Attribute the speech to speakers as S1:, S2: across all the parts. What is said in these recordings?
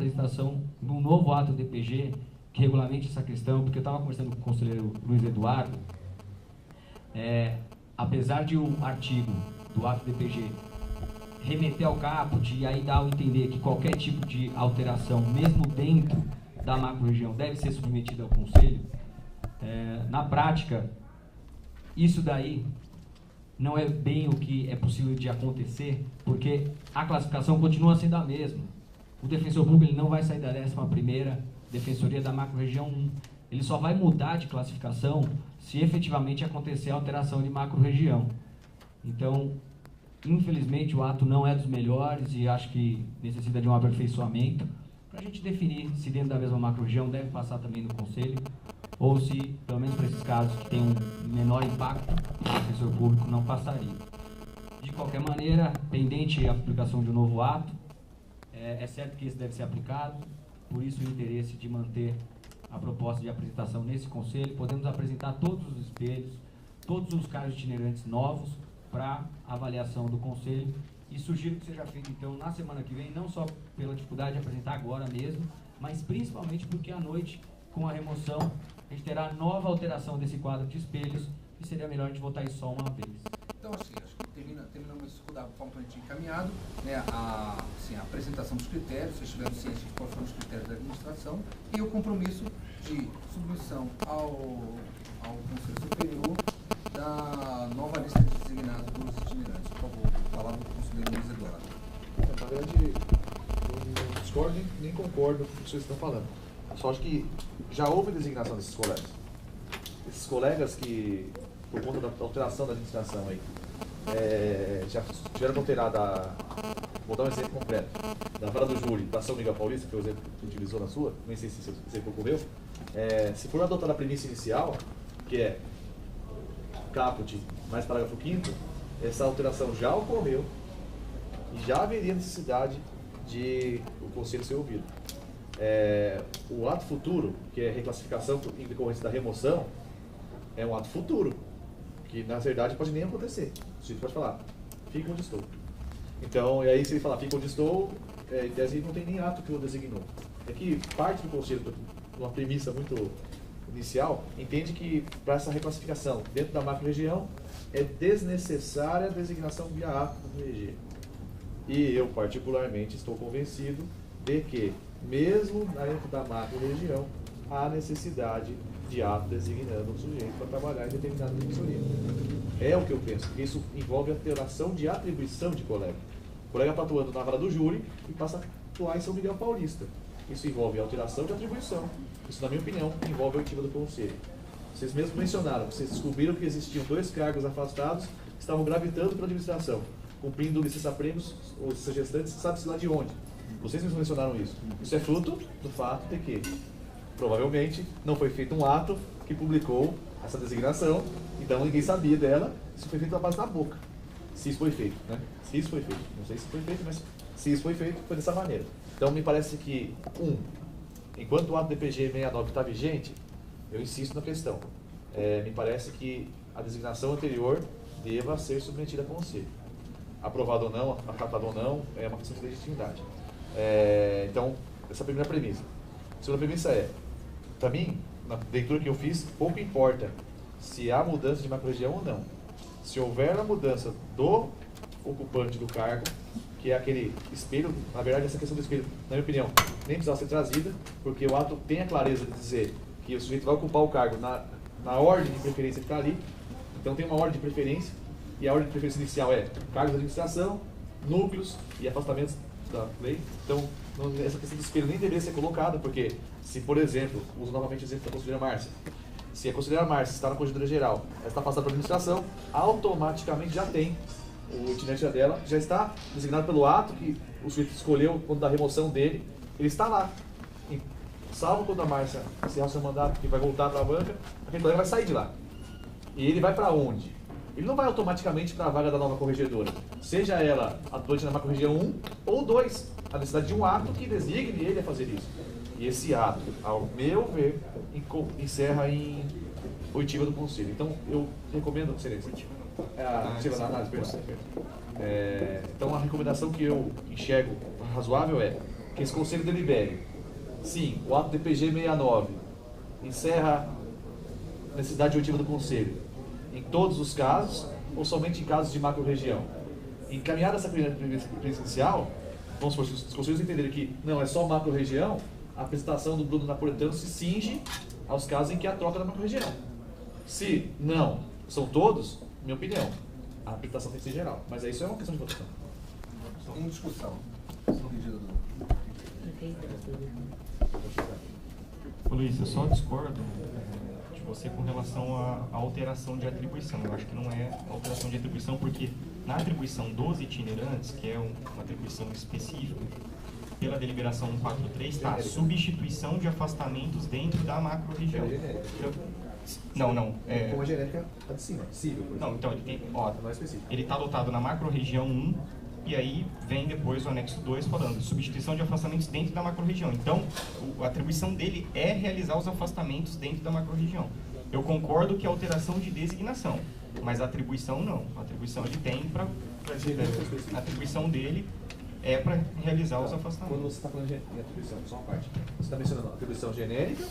S1: apresentação de um novo ato DPG que regulamente essa questão, porque eu estava conversando com o conselheiro Luiz Eduardo, apesar de o artigo do ato DPG remeter ao caput e aí dar a entender que qualquer tipo de alteração, mesmo dentro da macro-região, deve ser submetida ao Conselho, na prática, isso daí não é bem o que é possível de acontecer, porque a classificação continua sendo a mesma. O defensor público ele não vai sair da 11ª Defensoria da macro-região 1. Ele só vai mudar de classificação se efetivamente acontecer a alteração de macro-região. Então, infelizmente, o ato não é dos melhores e acho que necessita de um aperfeiçoamento para a gente definir se dentro da mesma macro-região deve passar também no Conselho ou se, pelo menos para esses casos que tem um menor impacto, o defensor público não passaria. De qualquer maneira, pendente a publicação de um novo ato, é certo que esse deve ser aplicado, por isso o interesse de manter a proposta de apresentação nesse Conselho. Podemos apresentar todos os espelhos, todos os cargos itinerantes novos para avaliação do Conselho e sugiro que seja feito então na semana que vem, não só pela dificuldade de apresentar agora mesmo, mas principalmente porque à noite, com a remoção, a gente terá nova alteração desse quadro de espelhos e seria melhor a gente votar isso só uma vez.
S2: Então, assim, acho que terminamos isso da forma que a gente tinha encaminhado, né, a apresentação dos critérios, vocês tiveram ciência de quais foram os critérios da administração e o compromisso de submissão ao Conselho Superior da nova lista de designados dos itinerantes. Por favor, falar do conselheiro Luiz Eduardo.
S3: Na verdade, eu não discordo nem concordo com o que vocês estão falando. Só acho que já houve designação desses colegas. Esses colegas que, por conta da alteração da administração aí, já tiveram alterada, vou dar um exemplo concreto, da Vara do Júri para São Miguel Paulista, que foi o exemplo que utilizou na sua, nem sei se esse exemplo ocorreu, se for adotada a premissa inicial, que é caput mais parágrafo 5º, essa alteração já ocorreu e já haveria necessidade de o Conselho ser ouvido. O ato futuro, que é reclassificação em decorrência da remoção, é um ato futuro, que na verdade pode nem acontecer. O sujeito pode falar, fica onde estou. Então, e aí se ele falar, fica onde estou, em tese não tem nem ato que o designou. É que parte do Conselho, uma premissa muito inicial, entende que para essa reclassificação dentro da macro-região é desnecessária a designação via ato do RG. E eu, particularmente, estou convencido de que, mesmo dentro da macro-região, há necessidade de ato designando um sujeito para trabalhar em determinada defensoria. É o que eu penso, porque isso envolve alteração de atribuição de colega. O colega está atuando na Vara do Júri e passa a atuar em São Miguel Paulista. Isso envolve alteração de atribuição. Isso, na minha opinião, envolve a oitiva do Conselho. Vocês mesmos mencionaram, vocês descobriram que existiam 2 cargos afastados que estavam gravitando para a administração, cumprindo licença-prêmios ou licença gestantes, sabe-se lá de onde. Vocês mesmos mencionaram isso. Isso é fruto do fato de que, provavelmente, não foi feito um ato que publicou essa designação, então ninguém sabia dela, isso foi feito na base da boca. Se isso foi feito, né? Se isso foi feito. Não sei se foi feito, mas se isso foi feito, foi dessa maneira. Então, me parece que, enquanto o ato DPG 69 está vigente, eu insisto na questão. Me parece que a designação anterior deva ser submetida a conselho. Aprovado ou não, acatado ou não, é uma questão de legitimidade. Então, essa é a primeira premissa. A segunda premissa para mim, na leitura que eu fiz, pouco importa se há mudança de macro-região ou não. Se houver a mudança do ocupante do cargo, que é aquele espelho, na verdade essa questão do espelho, na minha opinião, nem precisava ser trazida, porque o ato tem a clareza de dizer que o sujeito vai ocupar o cargo na ordem de preferência que está ali. Então tem uma ordem de preferência, e a ordem de preferência inicial é cargos de administração, núcleos e afastamentos da lei. Então, essa questão do espelho nem deveria ser colocada, porque se, por exemplo, uso novamente o exemplo da conselheira Márcia, se a conselheira Márcia está na Corregedoria Geral, ela está passada para a administração, automaticamente já tem o itinerante dela, já está designado pelo ato que o sujeito escolheu quando da remoção dele, ele está lá. Salvo quando a Márcia encerrar o seu mandato, que vai voltar para a banca, aquele colega vai sair de lá. E ele vai para onde? Ele não vai automaticamente para a vaga da nova corregedora, seja ela atuante na macro-região 1 ou 2, a necessidade de um ato que designe ele a fazer isso. E esse ato, ao meu ver, encerra em oitiva do Conselho. Então, eu recomendo, excelência, oitiva na análise, perdão. Então, a recomendação que eu enxergo razoável é que esse conselho delibere. Sim, o ato DPG 69 encerra a necessidade oitiva do conselho em todos os casos ou somente em casos de macro-região. Encaminhada essa primeira presidencial, vamos supor, se os conselheiros entenderem que não é só macro-região, a apresentação do Bruno Napolitano se cinge aos casos em que há troca da macro-região. Se não são todos, minha opinião, a apresentação tem que ser geral. Mas isso é uma questão de votação.
S2: Em discussão. Pedido do...
S4: Ô, Luiz, eu só discordo de você com relação à alteração de atribuição. Eu acho que não é alteração de atribuição, porque na atribuição dos itinerantes, que é uma atribuição específica, pela deliberação 143, está substituição de afastamentos dentro da macro-região. Não.
S3: Como a genérica está de cima, cível.
S4: Não, então ele tem. Ó,
S3: não é específico.
S4: ele está lotado na macro-região 1, e aí vem depois o anexo 2 falando de substituição de afastamentos dentro da macro-região. Então, a atribuição dele é realizar os afastamentos dentro da macro-região. Eu concordo que é alteração de designação, mas a atribuição não. A atribuição ele tem para... A atribuição dele é para realizar os afastamentos.
S3: Quando você está falando de atribuição, só uma parte, você está mencionando atribuição genérica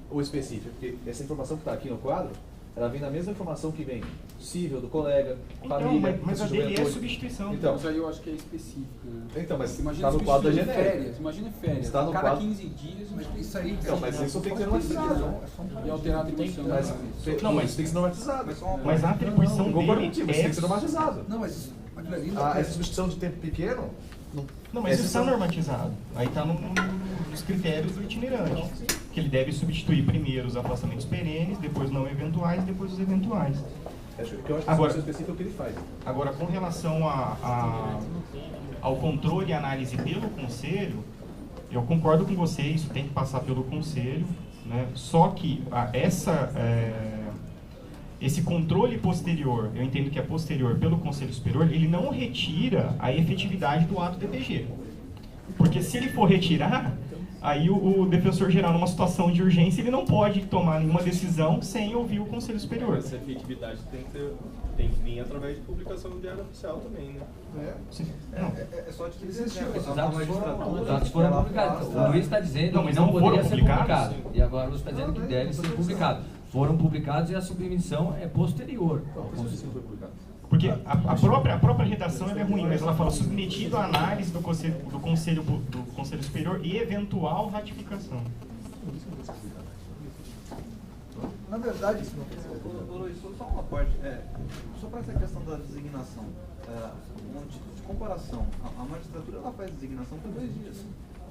S3: ou específica? Porque essa informação que está aqui no quadro, ela vem na mesma informação que vem cível, do colega, família...
S4: Mas a dele é substituição.
S3: Então,
S5: mas aí eu acho que é específico. Né?
S3: Então, mas
S5: imagina
S3: está no quadro da genérica.
S5: Férias, imagina férias.
S3: Está no
S5: cada
S3: quadro...
S5: 15 dias...
S2: Mas isso aí...
S3: Então, mas isso tem que ser normatizado.
S5: E alterar a atribuição.
S3: Não, mas tem que ser normatizado.
S4: Mas a atribuição dele
S3: tem que ser normatizado.
S2: Não, mas isso...
S3: Essa substituição de tempo pequeno...
S4: Não, mas isso está normatizado. Aí está nos critérios do itinerante. Que ele deve substituir primeiro os afastamentos perenes, depois não eventuais, depois os eventuais.
S3: Eu acho que
S4: agora,
S3: específico é o que ele faz.
S4: Agora, com relação ao controle e análise pelo conselho, eu concordo com você, isso tem que passar pelo conselho, né? Só que esse controle posterior, eu entendo que é posterior pelo Conselho Superior, ele não retira a efetividade do ato DPG. Porque se ele for retirar, aí o defensor geral, numa situação de urgência, ele não pode tomar nenhuma decisão sem ouvir o Conselho Superior.
S6: Essa efetividade tem que vir através de publicação do Diário Oficial também, né?
S2: É só de
S1: Os dados foram publicados. O Luiz está dizendo que não
S4: foram
S1: poderia ser
S4: publicados?
S1: publicado. E agora o Luiz está dizendo que deve ser publicado. Foram publicados e a submissão é posterior.
S4: Porque a própria redação ela é ruim, mas ela fala submetido à análise do Conselho Superior e eventual ratificação.
S7: Na verdade,
S8: Luiz, só uma parte, só para essa questão da designação, um título de comparação, a magistratura ela faz designação por 2 dias.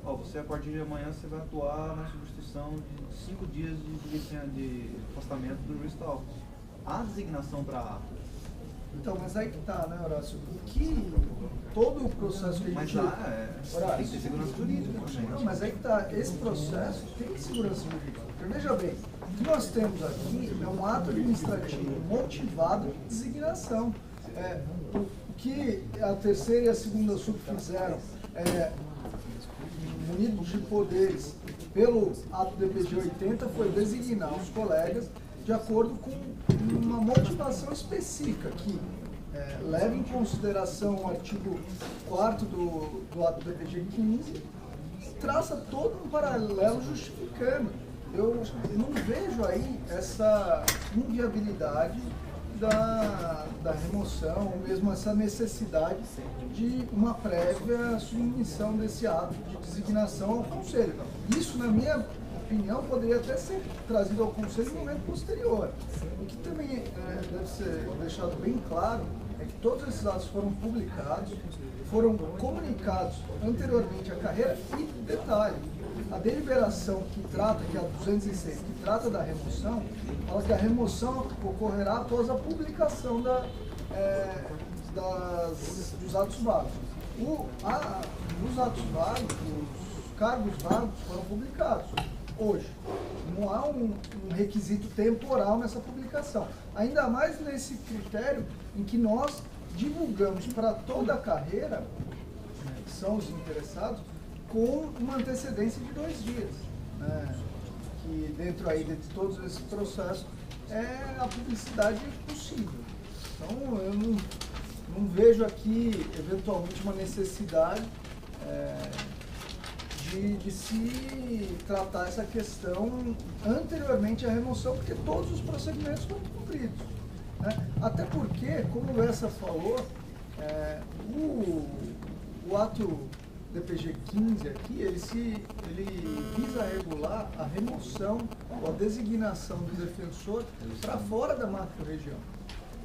S8: Você a partir de amanhã você vai atuar na substituição de 5 dias de afastamento do juiz tal. A designação para ato.
S7: Então, mas aí que tá, né, Horácio? Que todo o processo que a gente...
S8: Mas tem que ter segurança jurídica também.
S7: Não, mas aí que tá, esse processo tem segurança jurídica. Porque veja bem, o que nós temos aqui é um ato administrativo motivado de designação. O que a terceira e a segunda sub fizeram, munidos de poderes pelo ato DPG 80, foi designar os colegas de acordo com uma motivação específica que leva em consideração o artigo 4º do ato DPG 15 e traça todo um paralelo justificando. Eu não vejo aí essa inviabilidade da remoção, ou mesmo essa necessidade de uma prévia submissão desse ato de designação ao Conselho. Isso, na minha opinião, poderia até ser trazido ao Conselho no momento posterior. O que também deve ser deixado bem claro é que todos esses atos foram publicados, foram comunicados anteriormente à carreira e, detalhe, a deliberação que trata, que é a 206, que trata da remoção, fala que a remoção ocorrerá após a publicação dos atos vagos. Os atos vagos, os cargos vagos foram publicados hoje. Não há um requisito temporal nessa publicação. Ainda mais nesse critério em que nós divulgamos para toda a carreira, que são os interessados, com uma antecedência de 2 dias. Que dentro aí de todos esses processos é a publicidade possível. Então eu não vejo aqui eventualmente uma necessidade de se tratar essa questão anteriormente à remoção, porque todos os procedimentos foram cumpridos, né? Até porque, como o Lessa falou, o ato DPG 15 aqui, ele visa regular a remoção ou a designação do defensor para fora da macro-região.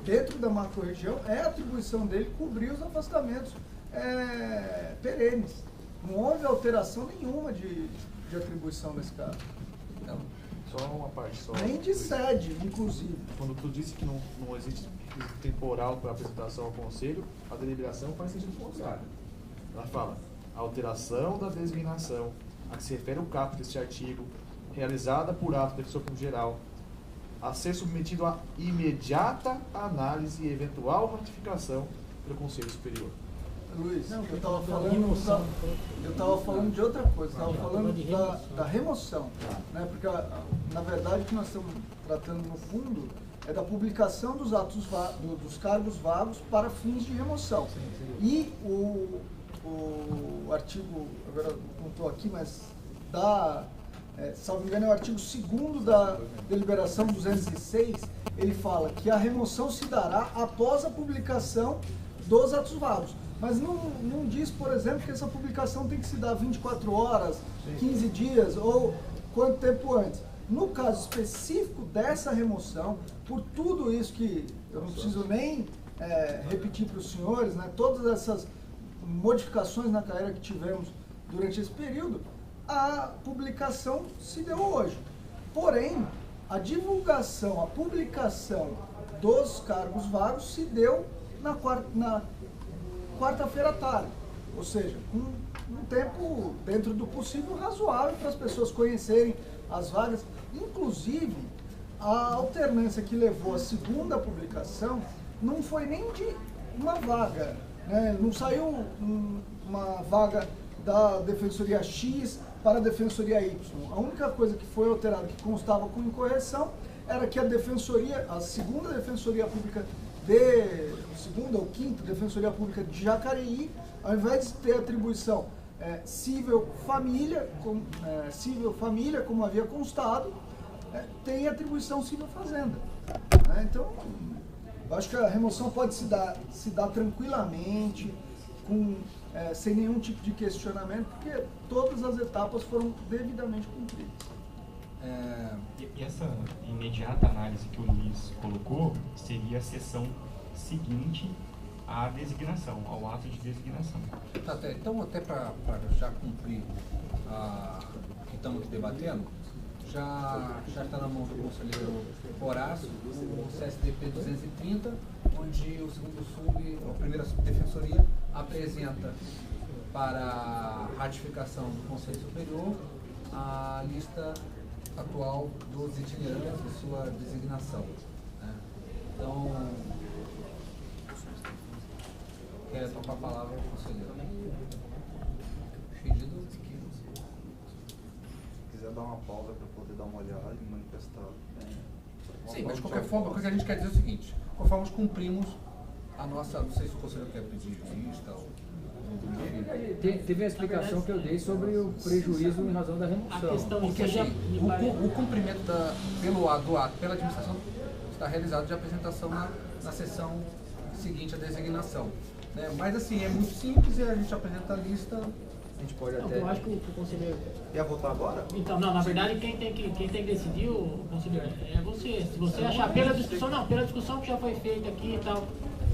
S7: Dentro da macro-região, é atribuição dele cobrir os afastamentos perenes. Não houve alteração nenhuma de atribuição nesse caso.
S3: Não, só uma parte só.
S7: Nem de sede, inclusive.
S3: Quando tu disse que não existe temporal para apresentação ao conselho, a deliberação faz sentido contrário. Ela fala, a alteração da designação a que se refere o caput deste artigo, realizada por ato do defensor público geral, a ser submetido a imediata análise e eventual ratificação pelo Conselho Superior.
S7: Luiz,
S9: Não,
S7: eu
S9: estava
S7: estava falando de outra coisa, estava falando da remoção, né? Porque na verdade o que nós estamos tratando no fundo é da publicação dos atos dos cargos vagos para fins de remoção. E o artigo, agora não estou aqui, mas salvo engano é o artigo 2º da deliberação 206, ele fala que a remoção se dará após a publicação dos atos vagos. Mas não diz, por exemplo, que essa publicação tem que se dar 24 horas, 15 dias ou quanto tempo antes. No caso específico dessa remoção, por tudo isso que eu não preciso nem repetir para os senhores, né, todas essas modificações na carreira que tivemos durante esse período, a publicação se deu hoje. Porém, a divulgação, a publicação dos cargos vagos se deu na quarta-feira à tarde, ou seja, um tempo dentro do possível razoável para as pessoas conhecerem as vagas. Inclusive, a alternância que levou à segunda publicação não foi nem de uma vaga, né? Não saiu uma vaga da Defensoria X para a Defensoria Y. A única coisa que foi alterada, que constava com incorreção, era que a segunda Defensoria Pública segunda ou quinta Defensoria Pública de Jacareí, ao invés de ter atribuição civil família, como havia constado, tem atribuição civil fazenda. Então, eu acho que a remoção pode se dar tranquilamente, sem nenhum tipo de questionamento, porque todas as etapas foram devidamente cumpridas.
S4: E essa imediata análise que o Luiz colocou seria a sessão seguinte à designação, ao ato de designação.
S2: Então, até para já cumprir o que estamos aqui debatendo, já está na mão do conselheiro Horácio o CSDP 230, onde o a primeira subdefensoria apresenta para ratificação do Conselho Superior a lista atual dos itinerantes e sua designação, né? Então, quer tocar a palavra, conselheiro? Pedido?
S8: Se quiser dar uma pausa para poder dar uma olhada e manifestar.
S2: Sim, mas de qualquer forma, o que a gente quer dizer é o seguinte: conforme nós cumprimos a nossa, não sei se o conselheiro quer pedir vista ou...
S9: Teve a explicação que eu dei sobre o prejuízo em razão da remoção.
S10: A questão
S2: Porque
S10: que
S2: assim, o cumprimento do ato pela administração está realizado de apresentação na sessão seguinte à designação, né? Mas assim, é muito simples, a gente apresenta a lista. A gente pode
S10: não,
S2: até...
S10: eu acho que o conselheiro...
S8: Quer votar agora?
S10: Então, não, na verdade, quem tem que decidir, o conselheiro, é você. Se você achar pela discussão que já foi feita aqui e tal,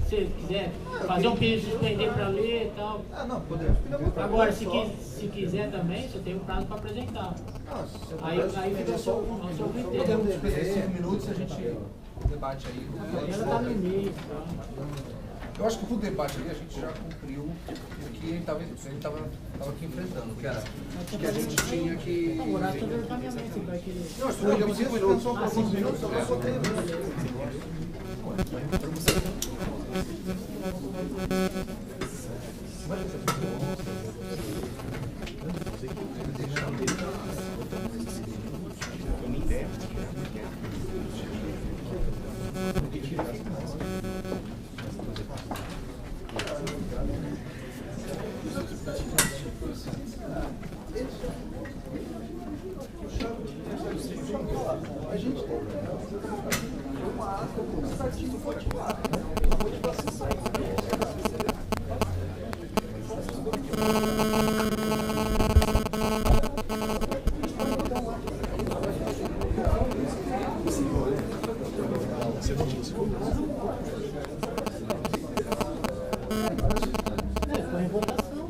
S10: se quiser fazer um pedido de suspender para ler e tal.
S8: Não, podemos.
S10: Agora, se quiser também, você tem um prazo para apresentar. Aí fica ao seu critério.
S2: Podemos esperar 5 minutos e a gente debate aí.
S10: Ela está no e-mail, tá?
S2: Eu acho que pro debate ali a gente já cumpriu o que ele estava aqui enfrentando, que era que a gente tinha que...
S10: O horário sobre o encaminhamento, você vai querer...
S2: Não, eu estou 5 minutos.
S8: Só para 5 minutos, eu não votei.
S7: artigo motivado. Motivação.
S10: Foi em votação.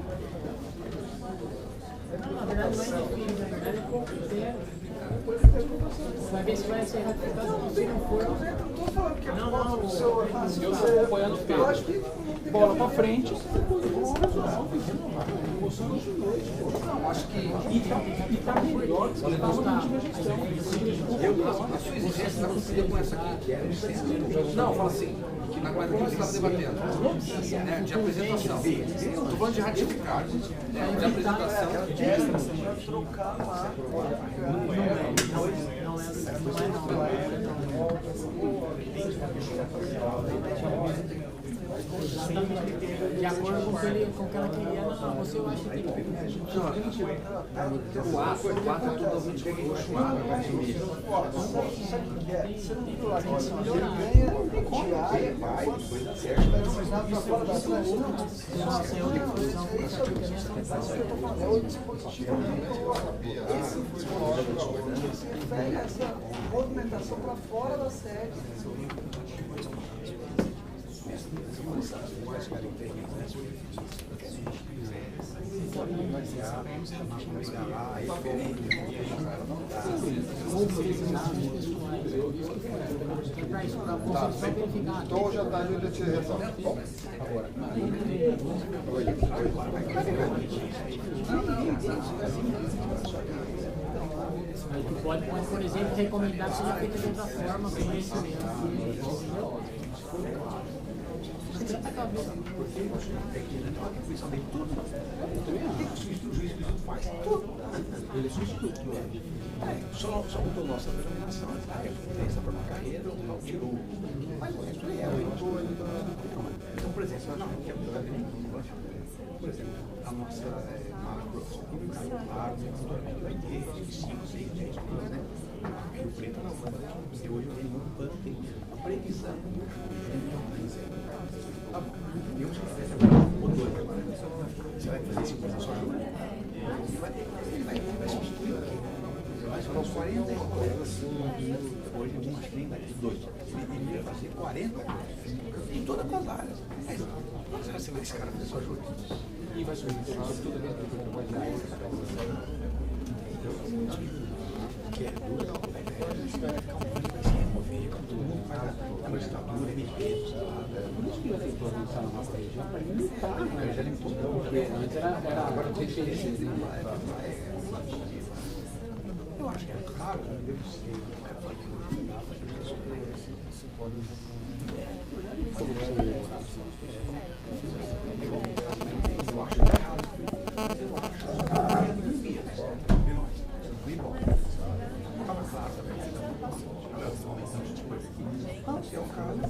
S10: Não, na verdade não é indefinido, na verdade é pouco tempo. Vai ver se vai ser ratificado, se não for.
S7: Eu tô falando que
S10: Não, não,
S7: o seu
S5: apoiando o
S7: eu acho que
S5: bola pra frente.
S2: Não, acho que
S5: E tá melhor do que estava na última gestão.
S2: a sua exigência está conseguida com essa aqui. Não, fala assim, que na coisa que você estava debatendo, né, de apresentação. Estou falando de ratificar, né, de apresentação.
S7: trocar lá.
S10: De acordo com o que ela queria, não, você eu acho que tem que.
S2: O ato é totalmente fluxuado.
S7: Você não viu lá que ele ganha diária, vai, pra fora da cidade.
S10: Nossa, é outra função.
S7: É isso que eu tô falando, é o dispositivo. Esse dispositivo vem essa movimentação para fora da sede.
S11: Então hoje à tarde eu já tirei essa.
S10: Tu pode, por exemplo, recomendar que seja feita de outra forma, com esse mesmo.
S11: Ele substitui. Só mudou nossa denominação, essa para uma carreira, não tirou. Mas o resto é então, por exemplo, a nossa macro, vai ter 5, 6, 10 anos, né? Rio Preto não, porque hoje eu tenho a previsão. Tá bom. E você vai fazer agora, você vai fazer esse curso só agora? Vai substituir o quê? Vai falar os 40 hoje eu acho que nem daqui 2. Ele ia fazer 40 em todas as áreas. Mas você vai esse cara fazer só ajuda. E vai subir toda vez que vai dar. Que é duro, vai ficar um pouco assim, mover com tudo, a magistratura, MP, por isso que eu tenho que avançar na nossa região, para limitar, né? Já limitou, porque antes era agora tem diferença. Eu acho que é claro, eu não sei, o cara fala que você pode. Eu acho errado. Eu acho. Estava claro também. Se é o caso,